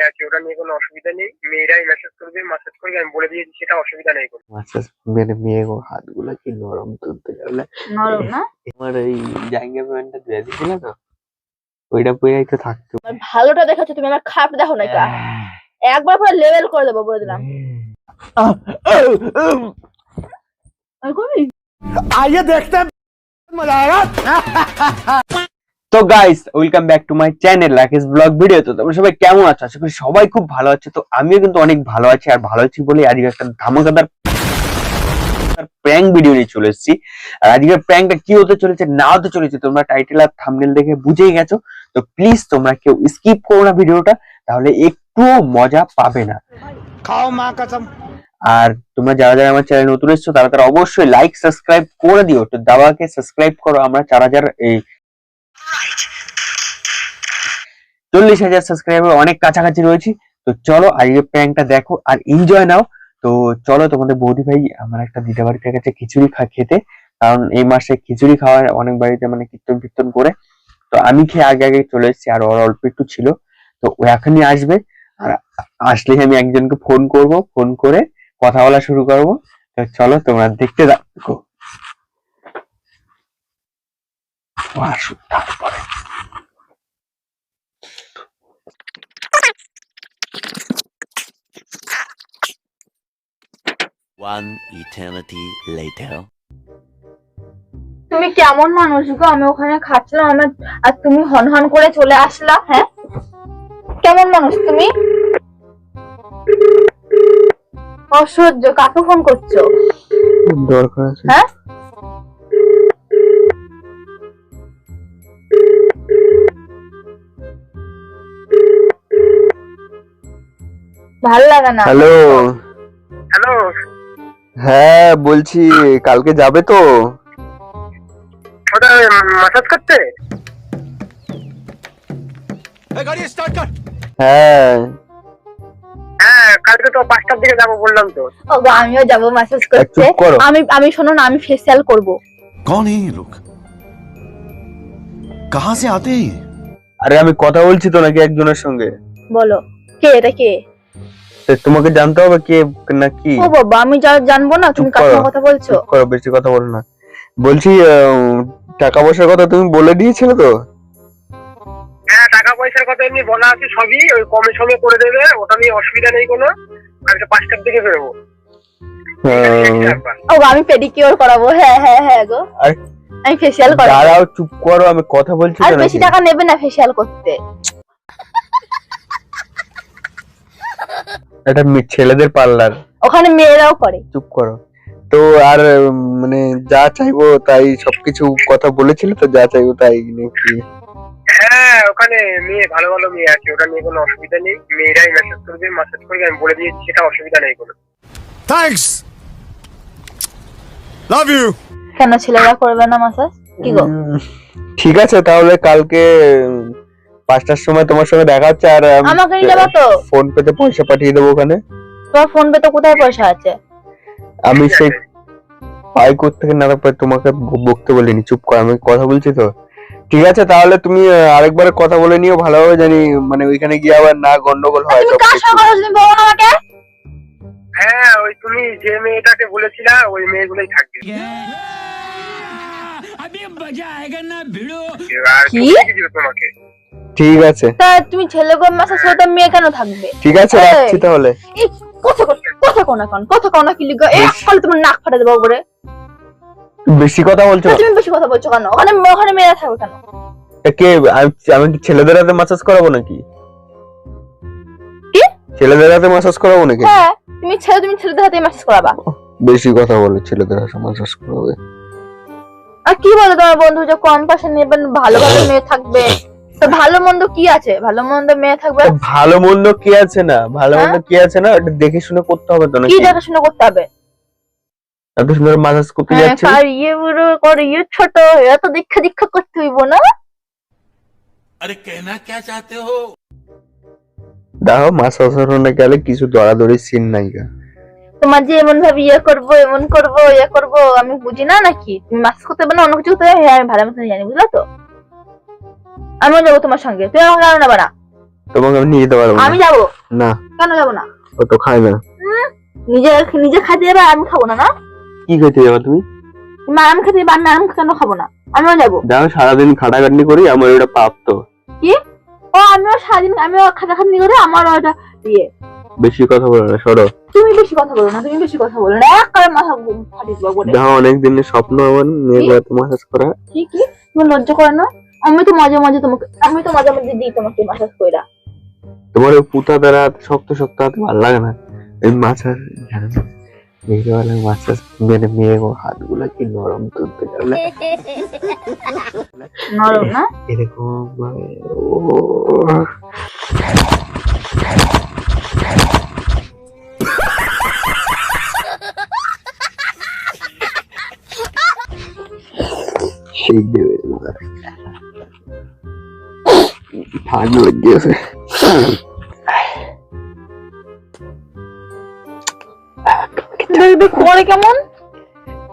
আছে, ওটা নিয়ে কোনো অসুবিধা নেই। মেয়েরাই মেসেজ করবে, মেসেজ করবে, আমি বলে দিয়েছি, সেটা অসুবিধা নেই কোনো। মেসেজ মেরে মেয়ে হাতগুলো কি নরম তুলতে গেলে নরম না? আমার এই জাঙ্গিয়া প্যান্টটা ধুয়ে দিছিল তো, ওইটা পরেই তো থাকতো। ভালোটা দেখাচ্ছ তুমি, আমার খারাপ দেখো না। এটা একবার পুরো লেভেল করে দেবো, বলে দিলাম। आइए देखते हैं मजा आएगा। তো guys, welcome back to my channel Rakesh blog video. তো তোমরা সবাই কেমন আছো? আশা করি সবাই খুব ভালো আছে। তো আমিও কিন্তু অনেক ভালো আছি, আর ভালো আছি বলে আজকে একটা ধামাকাদার প্র্যাঙ্ক ভিডিও নিয়ে চলে এসেছি। আর আজকের প্র্যাঙ্কটা কি হতে চলেছে না হতে চলেছে তোমরা টাইটেল আর থাম্বনেল দেখে বুঝেই গেছো। তো প্লিজ তোমরা কেউ স্কিপ করো না ভিডিওটা, তাহলে একটুও মজা পাবে না। খাও মা কসম। আর তোমরা যারা যারা আমার চ্যানেল নতুন এসেছো তারা তারা অবশ্যই লাইক সাবস্ক্রাইব করে দিও। তো দাওয়াকে সাবস্ক্রাইব করো, আমরা 4000 এই 40,000 সাবস্ক্রাইবার অনেক কাছাকাছি রয়েছি। তো চলো আজকে প্র্যাঙ্কটা দেখো আর এনজয় নাও। তো চলো, তোমাদের বৌদি ভাই আমার একটা দিদা বাড়িতে গেছে খিচুড়ি খেতে, কারণ এই মাসে খিচুড়ি খাওয়ার অনেক বাড়িতে মানে কীর্তন করে। তো আমি খেয়ে আগে আগে চলে এসেছি, আর ওর অল্প একটু ছিল। তো ও এখনই আসবে, আর আসলে আমি একজনকে ফোন করব, ফোন করে কথা বলা শুরু করবো। তো চলো তোমরা দেখতে থাকো। তারপরে One eternity later. তুমি কেমন মানুষ গো? আমি ওখানে খাচ্ছিলাম আর তুমি হন হন করে চলে আসলা। হ্যাঁ, কেমন মানুষ তুমি? অসহ্য। কাকে ফোন করছো? দরকার আছে। হ্যাঁ, ভাল লাগে না। হ্যালো হ্যালো, হ্যাঁ বলছি, কালকে যাবে তো? ওটা মেসেজ করতে? গাড়ি স্টার্ট কর। হ্যাঁ হ্যাঁ, কালকে তো 5টার দিকে যাবো বললাম তো। ও গো, আমিও যাবো মেসেজ করতে। চুপ করো। আমি শোনো না, আমি ফেসিয়াল করব। कौन है ये लोग? कहां से आते हैं? আরে আমি কথা বলছি তো নাকি একজনের সঙ্গে। বলো, কে এটা? কে? তো তোমাকে জানতে হবে কে নাকি। ও বাবা, আমি জানবো না? তুমি চুপ কার করো। সঙ্গে কথা বলছো? চুপ করো, বেশি কথা বলো না। বলছি টাকা পয়সার কথা তুমি বলে দিয়েছিলে তো? হ্যাঁ, টাকা পয়সার কথা এমনি বলা আছে সবই, ওই কমে সমে করে দেবে, ওটা নিয়ে অসুবিধা নেই কোনো। কালকে 5টার দিকে বেরোবো। ও গো, আমি পেডিকিউর করাবো। হ্যাঁ হ্যাঁ হ্যাঁ গো, আর আমি ফেসিয়াল করাবো। দাঁড়াও, চুপ করো, আমি কথা বলছি আর তো বেশি নাকি। টাকা নেবে না ফেসিয়াল করতে। এটা ছেলেদের পার্লার, ওখানে মেয়েরাও করে। চুপ করো। তো আর মানে যা চাইবো তাই সবকিছু কথা বলেছিল তো, যা চাইবো তাই নাকি? হ্যাঁ, ওখানে মেয়ে ভালো ভালো মেয়ে আছে, ওটা নিয়ে কোনো অসুবিধা নেই। মেয়েরাই মেসেজ করবে, আমি বলে দিয়েছি, সেটা অসুবিধা নেই কোনো। Thanks love you. কেন ছেলেরা করবে না মাসাজ? কি গো? ঠিক আছে, তাহলে কালকে 5টার সময় তোমার সঙ্গে দেখা হচ্ছে। আর আমাকে নিয়ে যাবো তো? ফোন পেতে পয়সা পাঠিয়ে দেবো ওখানে। তোমার ফোন পে তো কোথায় পয়সা আছে? আমি সেই পাই থেকে না পাই তোমাকে বকতে বলিনি। চুপ কর, আমি কথা বলছি তো। ঠিক আছে, তাহলে তুমি আরেকবার কথা বলে নিও ভালোভাবে, জানি মানে ওইখানে গিয়ে আবার না গন্ডগোল হয়। তুমি কার সঙ্গে কথা তুমি বলো না আমাকে। হ্যাঁ, ওই তুমি যে মেয়েটাকে বলেছিলা ওই মেয়েগুলোই থাকবে। আর কি? কি দিবে তোমাকে? ঠিক আছে, তা তুমি ছেলে গো মাসাজ করতে, মেয়ে কেন থাকবে? ঠিক আছে, এই, রাখছি তাহলে। এই কথা কোনা কি লিগা? এক কালে তোমার নাক ফাটা দেবো করে। বেশি কথা বলছো। তুমি বেশি কথা বলছো কেন? ওখানে মেয়েরা থাকবে কেন? কে? আমি কি ছেলেদের হাতে মাসাজ করাবো নাকি? কি? ছেলেদের হাতে মাসাজ করাবো নাকি? হ্যাঁ, তুমি ছেলেদের হাতে মেসেজ করাবা। বেশি কথা বলে ছেলেদের হাতে মাসাজ করাবে। আর কি বলে তোমার বন্ধু যে কম পয়সা নেবেন, ভালো ভালো মেয়ে থাকবে। তো ভালো মন্দ কি আছে? ভালো মন্দ মেয়ে থাকবে। ভালো মন্দ কি আছে না, ভালো মন্দ কি আছে না, এটা দেখে শুনে করতে হবে তো নাকি? কি দেখাশোনা করতে হবে? এত সুন্দর মাসাজ করতে যাচ্ছে। আর ইয়ে বড় করে ইয়ে ছোট, এত দীক্ষা করতে হইব না। अरे कहना क्या चाहते हो? দেখো, মাসাজ না গেলে কিছু দরাদরি সিন নাই গা। তোমার যে এমন ভাবে এমন করবো আমি বুঝি না নাকি? তুমি মাস করতে পারো না, অন্য কিছু করতে পারো। হ্যাঁ, আমি ভালো মতো জানি, বুঝলো তো? আমিও যাবো তোমার সঙ্গে, তুমি আমাকে কেন নেবে না? তোমাকে আমি নিয়ে যেতে পারবো না। আমি যাবো না, কেন যাবো না? ও তো খায় না। নিজে নিজে খাইতে যাবে, আমি খাবো না? না কি খেতে যাবো তুমি? তুমি আরাম খেতে যাবে, আমি আরাম কেন খাবো না? আমিও যাবো। দেখো সারাদিন খাটাখাটনি করি, আমার ওটা পাপ তো। কি? ও আমিও সারাদিন আমিও খাটাখাটনি করে আমার ওটা ইয়ে। বেশি কথা বলো না, সরো। তুমি বেশি কথা বলো না, তুমি বেশি কথা বলো না, এক করে মাথা ফাটিয়ে দেবো বলে। দেখো অনেক দিনের স্বপ্ন আমার মেয়ে বাড়িতে মাসাজ করা। কি কি? তুমি লজ্জা করে না? আমি তো মাঝে মাঝে দিই তোমাকে মাসাজ কইরা। তোমার ওই পুতা দ্বারা শক্ত শক্ত হাতে ভালো লাগে না। এই মাসাজ জানো না, মেয়েবেলা মাসাজ মেরে মেয়ে হাতগুলা কি নরম তুলতে গেলে নরম না? এরকম ভাবে, ও সেই দেবে ঠান্ডা লেগে গেছে। দেখবে করে কেমন?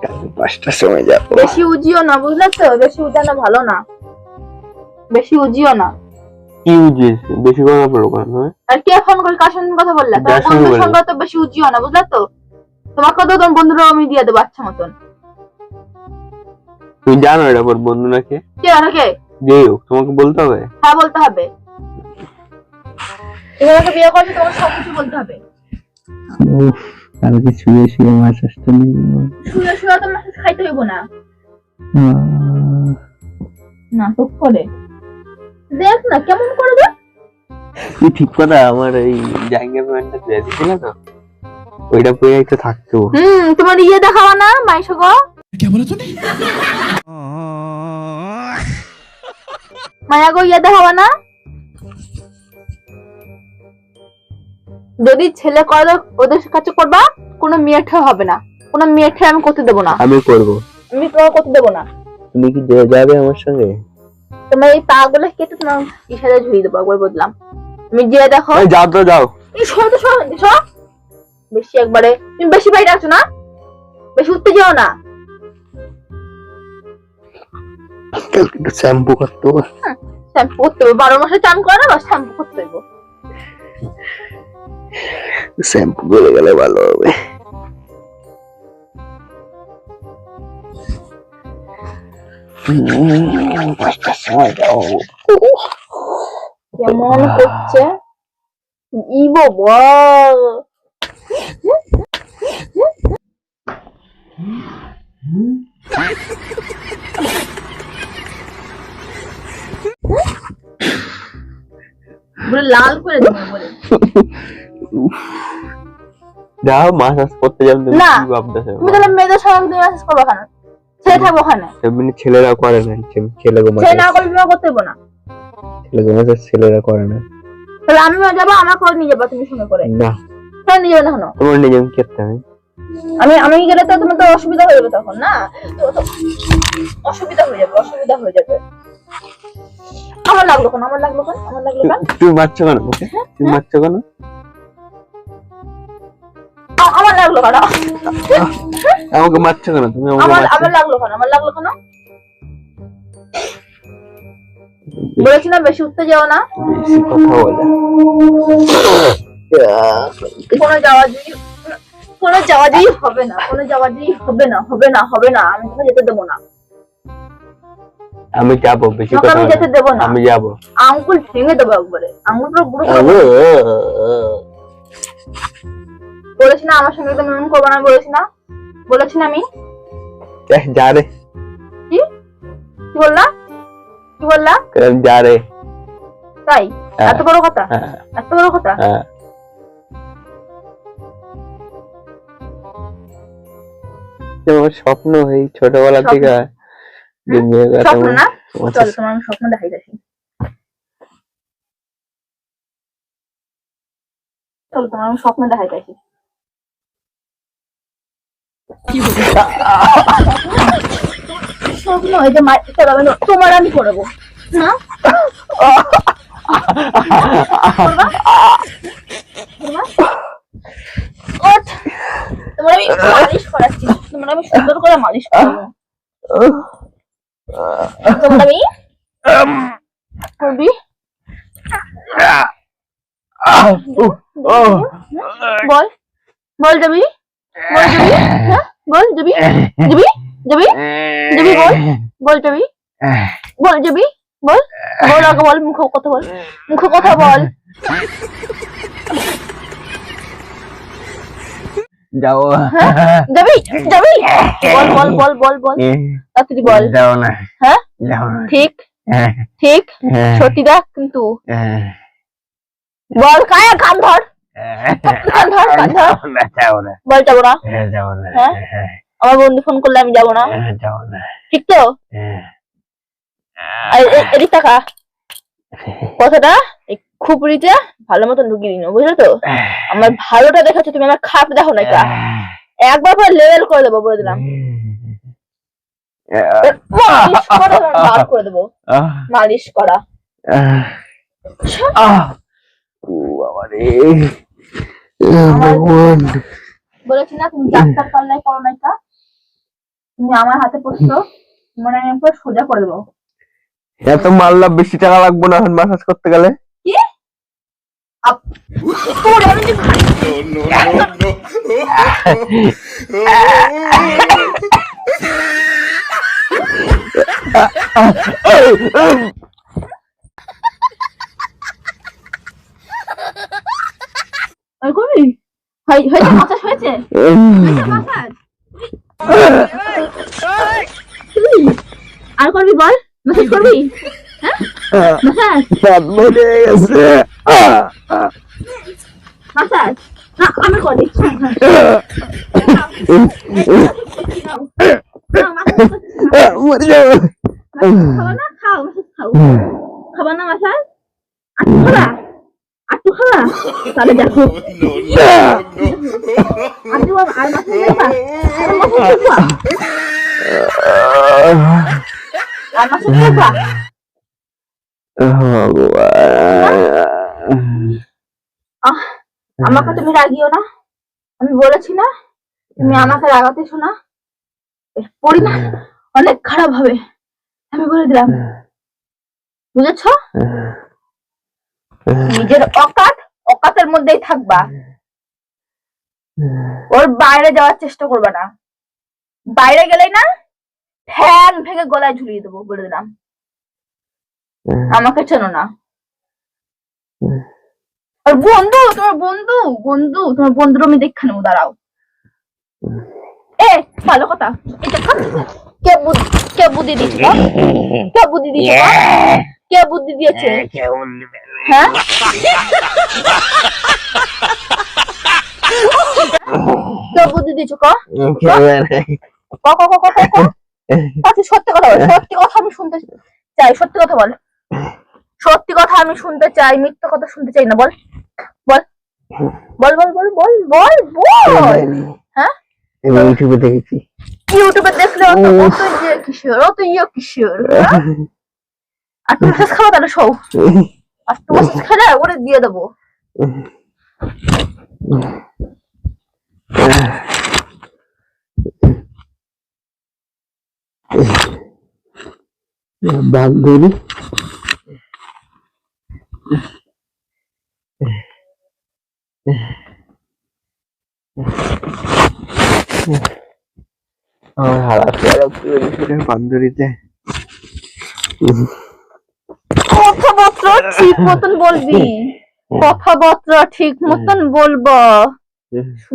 কাল 5টার সময় যাবো। বেশি উজিও না, বুঝলে তো? বেশি উজানো ভালো না, বেশি উজিও না। কি বুঝিস? বেশি কথা বলো কেন? আর কে ফোন করে কার সঙ্গে কথা বললা? তোমার যার সঙ্গে বন্ধুর বললাম। সঙ্গে তো বেশি উজিও না, বুঝলে তো? তোমাকে তো তোমার বন্ধুরাও আমি দিয়ে দেবো আচ্ছা মতন। তুমি জানো এটা পর বন্ধু নাকি? কে ওনাকে? যেই হোক তোমাকে বলতে হবে। হ্যাঁ বলতে হবে। এভাবে বিয়ে করছে তোমাকে সবকিছু বলতে হবে। কালকে শুয়ে শুয়ে মাসাজটা নেই। শুয়ে শুয়ে তো মাসাজ খাইতে হইব না, নাটক করে। দেখ না কেমন করে দেখ। তুই ঠিক কথা, আমার এই জায়গা প্যান্টটা দিয়ে দিছিল তো, ওইটা পরে একটু থাকতো। তোমার ইয়ে দেখাবা না মাইশো গো? क्या बोला तूने? মায়া গো ইয়ে দেখাবা না? যদি ছেলে করে ওদের কাছে করবা, কোনো মেয়েঠে হবে না, কোনো মেয়েঠে আমি করতে দেবো না। আমি করব। আমি তোমার করতে দেবো না। তুমি কি যাবে আমার সঙ্গে? তোমার এই পা গুলো কেটে তোমার ইশারায় ঝুড়িয়ে দেবো, একবার বললাম। তুমি যে দেখো। এই যাও তো যাও। এই সরো তো সরো, সরো। বেশি একবারে তুমি বেশি বাইরে আছো না, বেশি উঠতে যাও না। একটু শ্যাম্পু করতে হবে। শ্যাম্পু করতে হবে? 12 মাসে চান করে না, বা শ্যাম্পু করতে হবে? শ্যাম্পু করে গেলে ভালো হবে। কেমন করছে ইবো বল। বলে লাল করে দেবো বলে। যাও মাসাজ করতে যাও। তুমি না, কি ভাবতেছো? তুমি তাহলে মেয়েদের সঙ্গে তুমি মেসেজ করবো কেন? ছেলে থাকবো ওখানে। এমনি ছেলেরা করে না, ছেলেকে ছেলে না মাসাজ, করলে বিবাহ করতে দেবো না। ছেলেকে মাসাজ ছেলেরা করে না। তাহলে আমিও যাবো, আমার করে নিয়ে যাবো তুমি সঙ্গে করে। না, কেন নিয়ে যাবে না? কেন? তোমার নিজে করতে হবে। আমি গেলে তো তোমার তো অসুবিধা হয়ে যাবে তখন, না? তো অসুবিধা হয়ে যাবে, অসুবিধা হয়ে যাবে। আমার লাগলো কেন? আমার লাগলো কেন? আমার লাগলো কেন? তুমি মারছো কেন ওকে? তুমি মারছো কেন? আমার লাগলো কেন? আমাকে মারছো কেন তুমি? আমাকে আমার মারছো? আমার লাগলো কেন? আমার লাগলো কেন? বলেছি না বেশি উঠতে যাও না। বেশি কথা বলে। কোনো যাওয়াজি হবে না, কোনো যাওয়াজি হবে না, হবে না, হবে না। আমি তোমাকে যেতে দেবো না। আমি যাবো, বেশি তোমাকে কথা আমি যেতে দেবো না। আমি যাবো। আঙ্গুল ভেঙে দেবো একবারে, আঙ্গুল পুরো বুড়ো করে দেবো। বলেছি না আমার সঙ্গে একদম এমন করবো না, বলেছি না? বলেছি না আমি? যা রে। কি কি বললা? কি বললা? যা রে। তাই? হ্যাঁ। এত বড় কথা? হ্যাঁ, এত বড় কথা? হ্যাঁ। আমার স্বপ্ন এই ছোটবেলা স্বপ্ন? থেকে যে মেয়ে কথা স্বপ্ন না? বলছে। চল তোমার আমি স্বপ্ন দেখাই দেখি। চল তোমার আমি স্বপ্ন দেখাই দেখি। স্বপ্ন এই যে তোমার আমি করবো না? করবা? ওঠ। তোমার আমি মালিশ করাচ্ছি, তোমার আমি সুন্দর করে মালিশ করবো। তোমার আমি করবি। বল বল যাবি বল যাবি হ্যাঁ বল যাবি যাবি যাবি যাবি বল বল যাবি বল যাবি বল বল আগে বল মুখ কথা বল মুখ কথা বল যাও যাবি যাবি বল বল বল বল বল তাড়াতাড়ি বল যাও না হ্যাঁ যাও না ঠিক ঠিক সত্যি দেখ কিন্তু বল কায়া কান ধর কান ধর কান ধর যাও না বল যাবো না যাও না হ্যাঁ আমার বন্ধু ফোন করলে আমি যাবো না যাও না ঠিক তো এদিক টাকা কথাটা খুপড়িতে ভালো মতন ঢুকিয়ে দিন বুঝলো তো আমার ভালোটা দেখাচ্ছ তুমি আমার খাপ দেখো না এটা একবার পরে লেভেল করে দেবো বলে দিলাম মালিশ করে বার করে দেবো মালিশ করা বলেছি না তুমি ডাক্তার পাল্লাই করো না এটা তুমি আমার হাতে পড়ছো মনে আমি পুরো সোজা করে দেবো এত মারলাম বেশি টাকা লাগবে না মাসাজ করতে গেলে কি করবি হয়েছে মাসাজ হয়েছে মাসাজ আর করবি বল মেসেজ করবি হ্যাঁ মাসাজ না আমি করে দিচ্ছি খাবা না খাও মাসাজ খাও খাবা না মাসাজ আটটু খাবা তাহলে দেখো আর মাসাজ আর মাসাজ দেখবা আমাকে তুমি রাগিও না আমি বলেছি না তুমি আমাকে রাগাতে শোনা পরিমাণ অনেক খারাপ হবে আমি বলে দিলাম বুঝেছ নিজের অকাতের মধ্যেই থাকবা ওর বাইরে যাওয়ার চেষ্টা করবে না বাইরে গেলেই না ঠ্যাং ভেঙে গলায় ঝুলিয়ে দেবো বলে দিলাম আমাকে চেনো না আর তোমার বন্ধুর আমি দেখে নেবো দাঁড়াও ভালো কথা কে বুদ্ধি দিয়েছে কে বুদ্ধি দিয়েছে কে বুদ্ধি দিয়েছে হ্যাঁ কে বুদ্ধি দিয়েছো সত্যি কথা বল সত্যি কথা আমি শুনতে চাই সত্যি কথা বল সত্যি কথা আমি শুনতে চাই মিথ্যা কথা শুনতে চাই না বল বল বল বল বল বল বল বল হ্যাঁ ইউটিউবে দেখেছি ইউটিউবে দেখলে অত কিশোর আর তুমি মেসেজ খাওয়া তাহলে সৌ আর তুমি মেসেজ খেলে ওরে দিয়ে দেবো বান্ধবী আমার বান্ধবীতে কথাবার্তা ঠিক মতন বলবি কথাবার্তা ঠিক মতন বলবো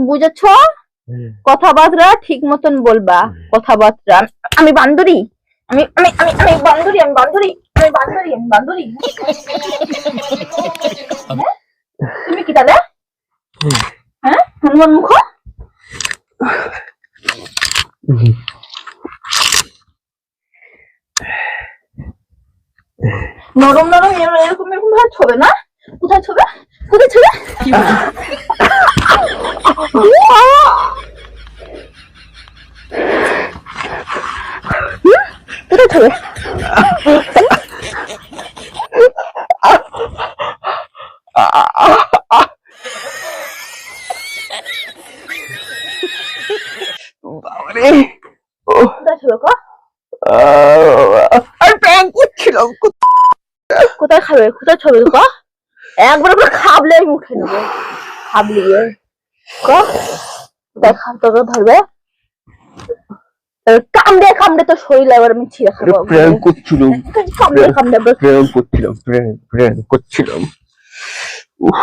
বুঝেছ কথাবার্তা ঠিক মতন বলবা কথাবার্তা আমি বান্ধবী আমি আমি আমি আমি বান্ধবী আমি বান্ধবী আমি বান্ধবী আমি বান্ধবী তুমি কি তাহলে হ্যাঁ হনুমান মুখ নরম নরম এরকম এরকম ভাবে ছবে না কোথায় ছবে কোথায় ছবে কোথায় ছবে কোথায় ছবে আর প্র্যাঙ্ক করছিলাম কোথায় খাবে কোথায় ছবে একবার করে খাবলে আমি উঠে নেবো, খাবলিয়ে দেখা তোকে ধরবে, কামড়ে কামড়ে তো শরীর এবার আমি ছিঁড়ে খাবো, প্রেম করছিলাম, কামড়ে কামড়ে প্রেম করছিলাম, প্রেম করছিলাম। উফ,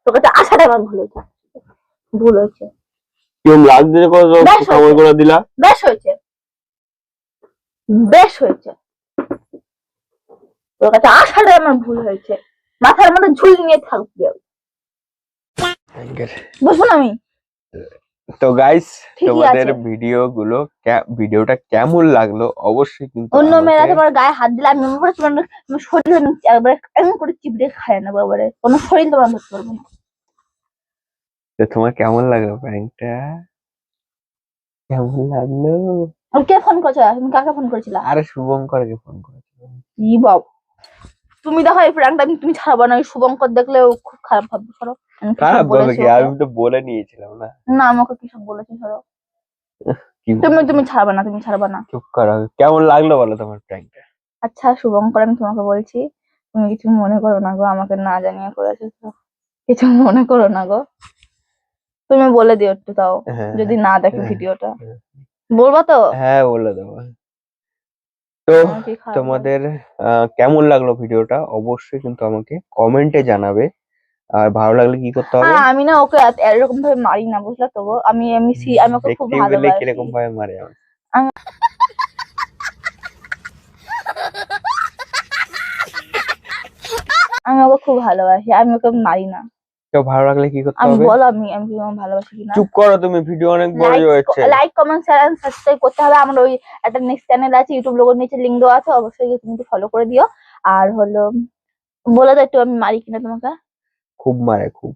তোর কাছে আসাটা আমার ভুল হয়েছে। কিরম লাগছে কত বেশ কামড় হয়েছে। করে দিলা? বেশ হয়েছে, বেশ হয়েছে, তোর কাছে আসাটাই আমার ভুল হয়েছে, মাথার মধ্যে ঝুল নিয়ে থাকবে, বুঝবো না আমি। তো গাইস, ঠিকই তোমাদের আছে। ভিডিওটা কেমন লাগলো অবশ্যই কিন্তু অন্য মেয়েরা আমাকে- তোমার গায়ে হাত দিলে আমি মনে করছি তোমার শরীর একবারে এমন করে চিপড়ে খায় নেবো, এবারে কোনো শরীর তোমার ধরতে পারবো না। তো তোমার কেমন লাগলো প্র্যাঙ্কটা? কেমন লাগলো? আর কে ফোন করছে? তুমি কাকে ফোন করেছিলা? আরে শুভঙ্করকে ফোন করেছিলাম। ই বাবা, তুমি দেখো এই প্র্যাঙ্কটা তুমি ছাড়বা না, ওই শুভঙ্কর দেখলেও খুব খারাপ ভাববে। সরো, আমি কি সব খারাপ বলে বলেছি কি, ওকে? আমি তো বলে নিয়েছিলাম না। না, আমাকে কি সব বলেছি? সরো, কি তুমি ছাড়বা না, তুমি ছাড়বা না। চুপ করো। কেমন লাগলো বলো তোমার প্র্যাঙ্কটা? আচ্ছা শুভঙ্কর, আমি তোমাকে বলছি, তুমি কিছু মনে করো না গো, আমাকে না জানিয়ে করেছো তো, কিছু মনে করো না গো, তুমি বলে দিও একটু তাও, হ্যাঁ, যদি না দেখি হ্যাঁ, ভিডিওটা। হ্যাঁ। বলবা তো? হ্যাঁ, বলে দেবো। তো আমার কি খারাপ তোমাদের কেমন লাগলো ভিডিওটা অবশ্যই কিন্তু আমাকে কমেন্টে জানাবে। আর ভালো লাগলে কি করতে হবে? হ্যাঁ, আমি না ওকে এরকম ভাবে মারি না, বুঝলা তো গো? আমি আমি ওকে খুব দেখতেই পেলে ভালোবাসি। কিরকম ভাবে মারে আমার। আমি ওকে খুব ভালোবাসি, আমি ওকে মারি না। তো ভালো লাগলে কি করতে আমি হবে? বলো, আমি কি তোমাকে ভালোবাসি কিনা? চুপ করো তুমি, ভিডিও অনেক বড় হচ্ছে। Like comment share and subscribe করতে হবে। আমার ওই একটা নেক্সট চ্যানেল আছে, ইউটিউব লোগোর নিচে লিংক দেওয়া আছে, অবশ্যই গিয়ে তুমি একটু ফলো করে দিও। আর হলো বলে দাও একটু আমি মারি কিনা তোমাকে। খুব মারে, খুব।